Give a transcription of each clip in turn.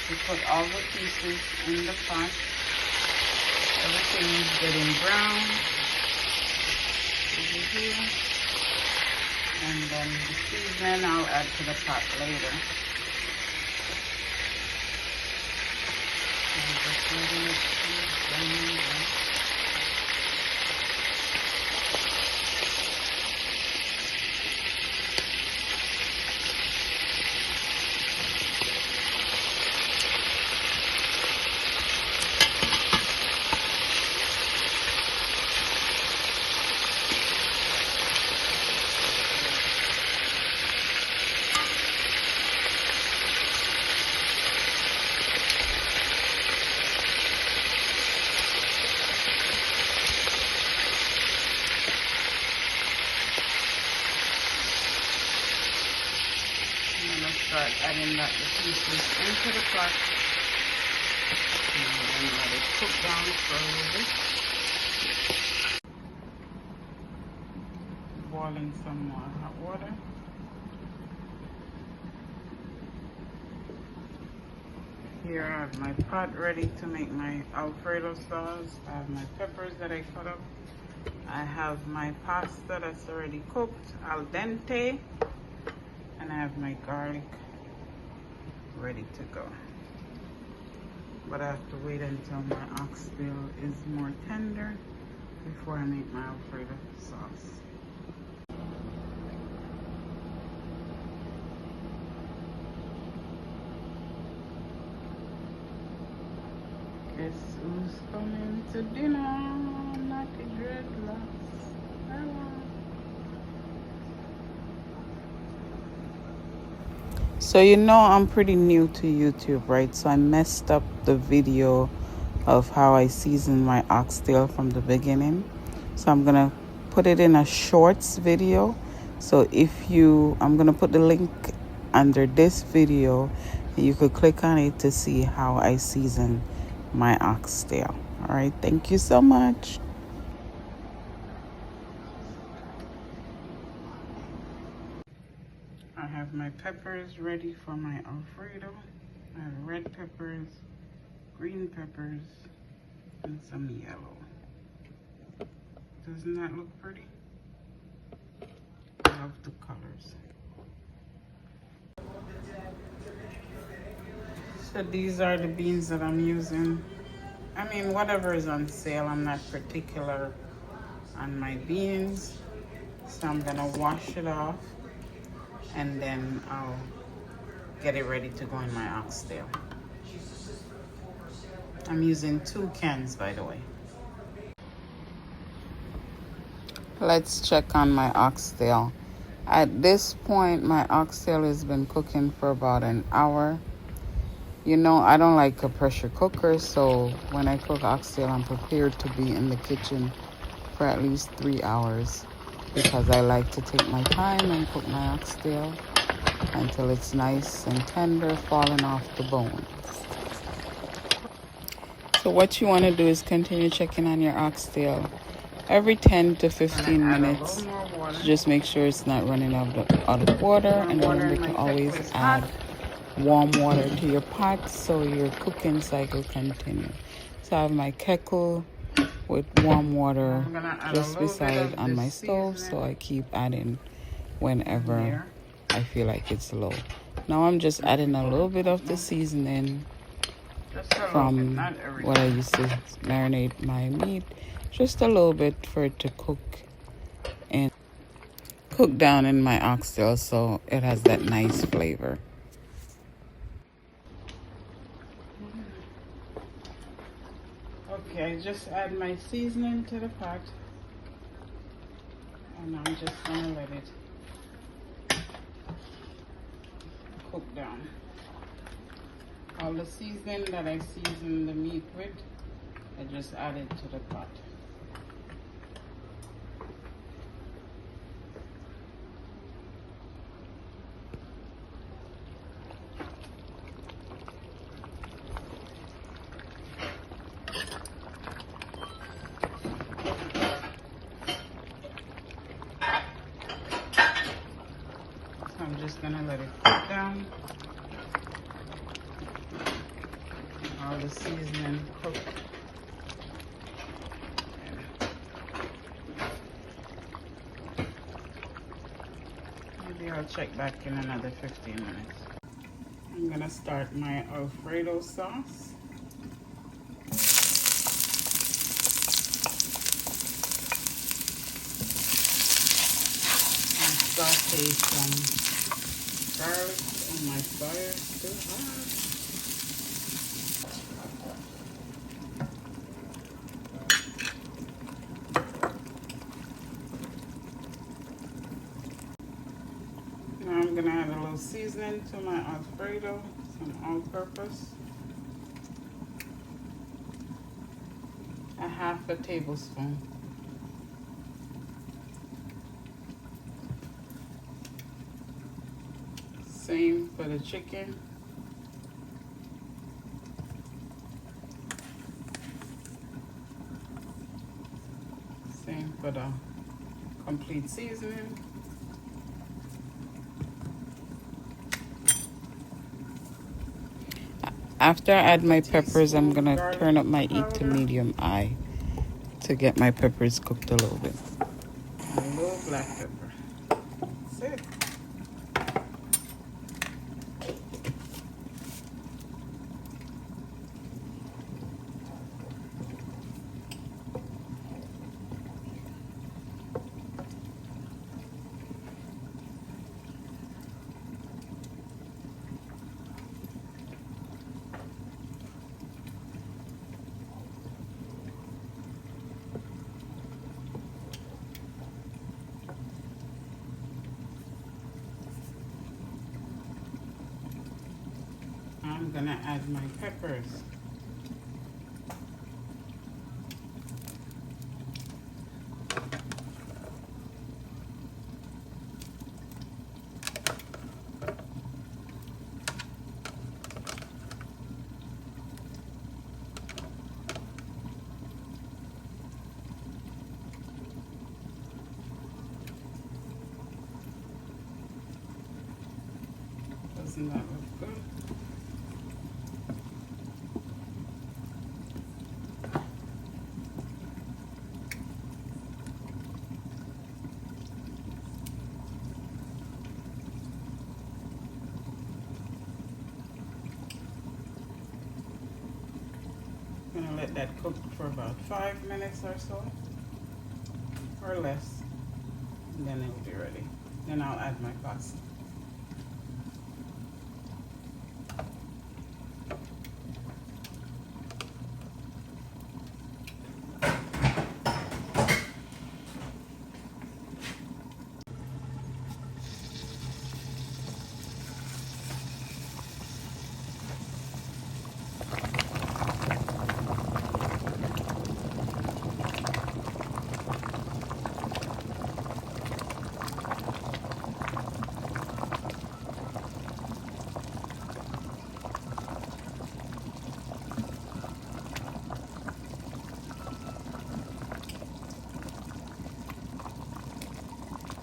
to put all the pieces in the pot. Everything is getting brown over here. And then the seasoning I'll add to the pot later. I'm just letting it season. Start adding the pieces into the pot and then let it cook down for a little bit. Boiling some more hot water. Here I have my pot ready to make my Alfredo sauce. I have my peppers that I cut up. I have my pasta that's already cooked al dente. And I have my garlic ready to go. But I have to wait until my oxtail is more tender before I make my Alfredo sauce. Guess who's coming to dinner? Not the dreadlocks. Hello. So you know I'm pretty new to YouTube, right? So I messed up the video of how I seasoned my oxtail from the beginning. So I'm gonna put it in a shorts video. So I'm gonna put the link under this video. You could click on it to see how I season my oxtail. All right, thank you so much. I have my peppers ready for my Alfredo. I have red peppers, green peppers, and some yellow. Doesn't that look pretty? I love the colors. So these are the beans that I'm using. I mean, whatever is on sale, I'm not particular on my beans. So I'm gonna wash it off and then I'll get it ready to go in my oxtail. I'm using 2 cans, by the way. Let's check on my oxtail. At this point, my oxtail has been cooking for about an hour. You know, I don't like a pressure cooker, so when I cook oxtail, I'm prepared to be in the kitchen for at least 3 hours because I like to take my time and cook my oxtail until it's nice and tender, falling off the bone. So what you want to do is continue checking on your oxtail every 10 to 15 minutes to just make sure it's not running out of water, and remember to always add warm water to your pot so your cooking cycle continue. So I have my kettle with warm water just beside on my stove, so I keep adding whenever I feel like it's low. Now I'm just adding a little bit of the seasoning from what I used to marinate my meat, just a little bit for it to cook down in my oxtail so it has that nice flavor. Okay, I just add my seasoning to the pot and I'm just gonna let it cook down. All the seasoning that I seasoned the meat with, I just add it to the pot. I'm just gonna let it cook down. all the seasoning cooked. Maybe I'll check back in another 15 minutes. I'm gonna start my Alfredo sauce. And saute some garlic. Oh, my fire's too hot. Now I'm gonna add a little seasoning to my Alfredo, some all-purpose. A half a tablespoon. Same for the chicken. Same for the complete seasoning. After I add my peppers, I'm gonna turn up my heat to medium high to get my peppers cooked a little bit. A little black pepper. That's it. I'm gonna add my peppers. Doesn't that look good? I'm gonna let that cook for about 5 minutes or so, or less, and then it'll be ready. Then I'll add my pasta.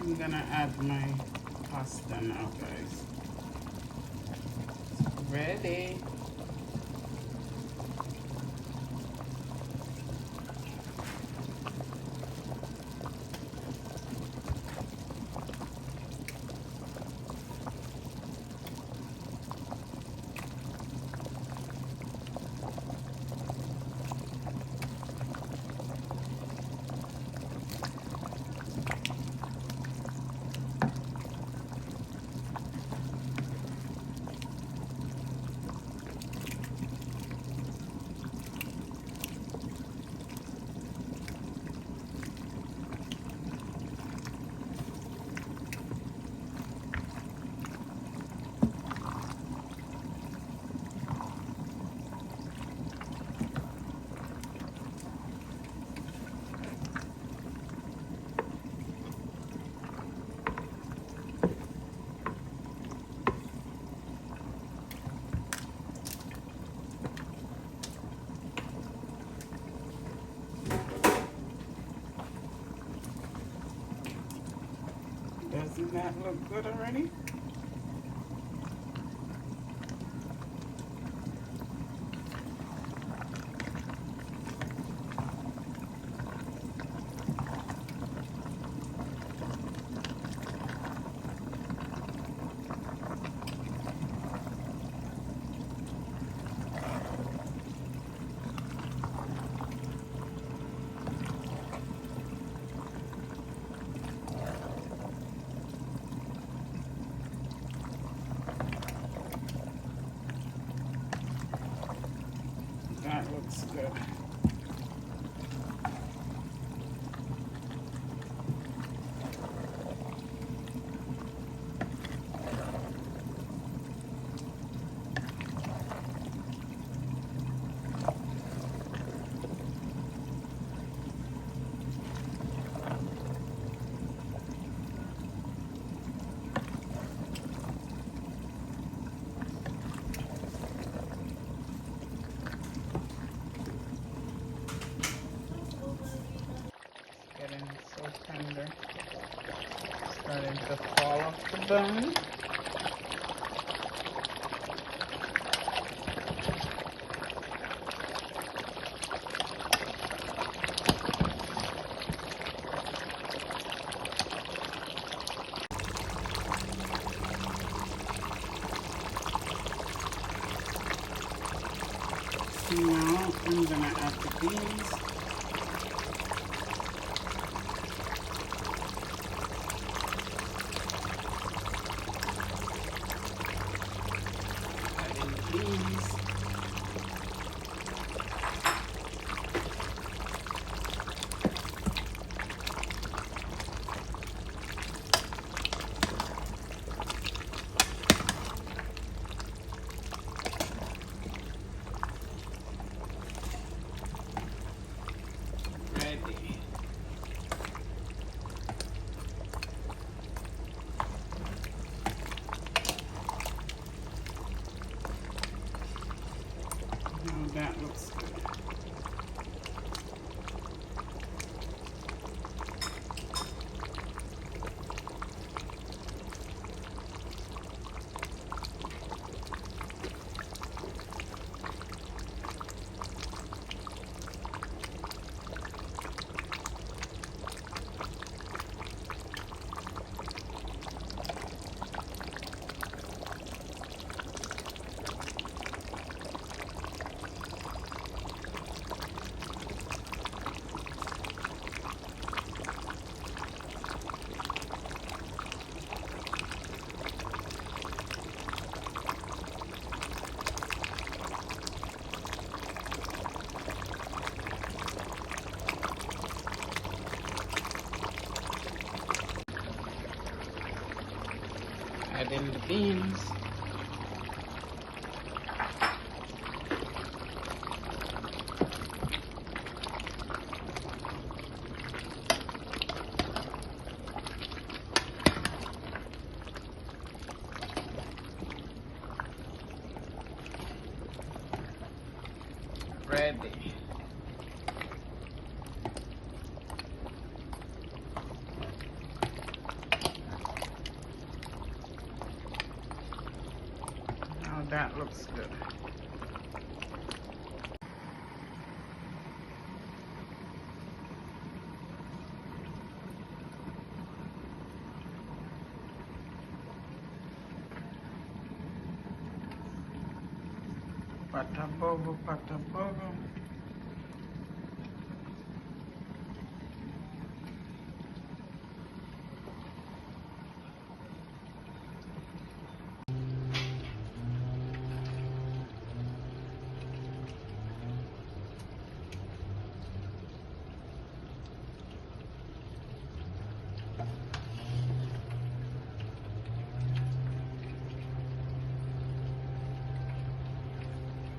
I'm gonna add my pasta now, guys. It's ready. Doesn't that look good already? looks good. Getting so tender, starting to fall off the bone. Now I'm gonna add the beans. Ready. Now that looks good. Add in the beans. Ready. That looks good. Pata bobo, pata bobo.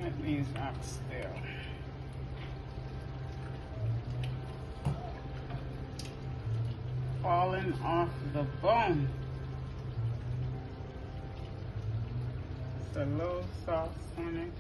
That means oxtail. Falling off the bone. It's a little sauce on it.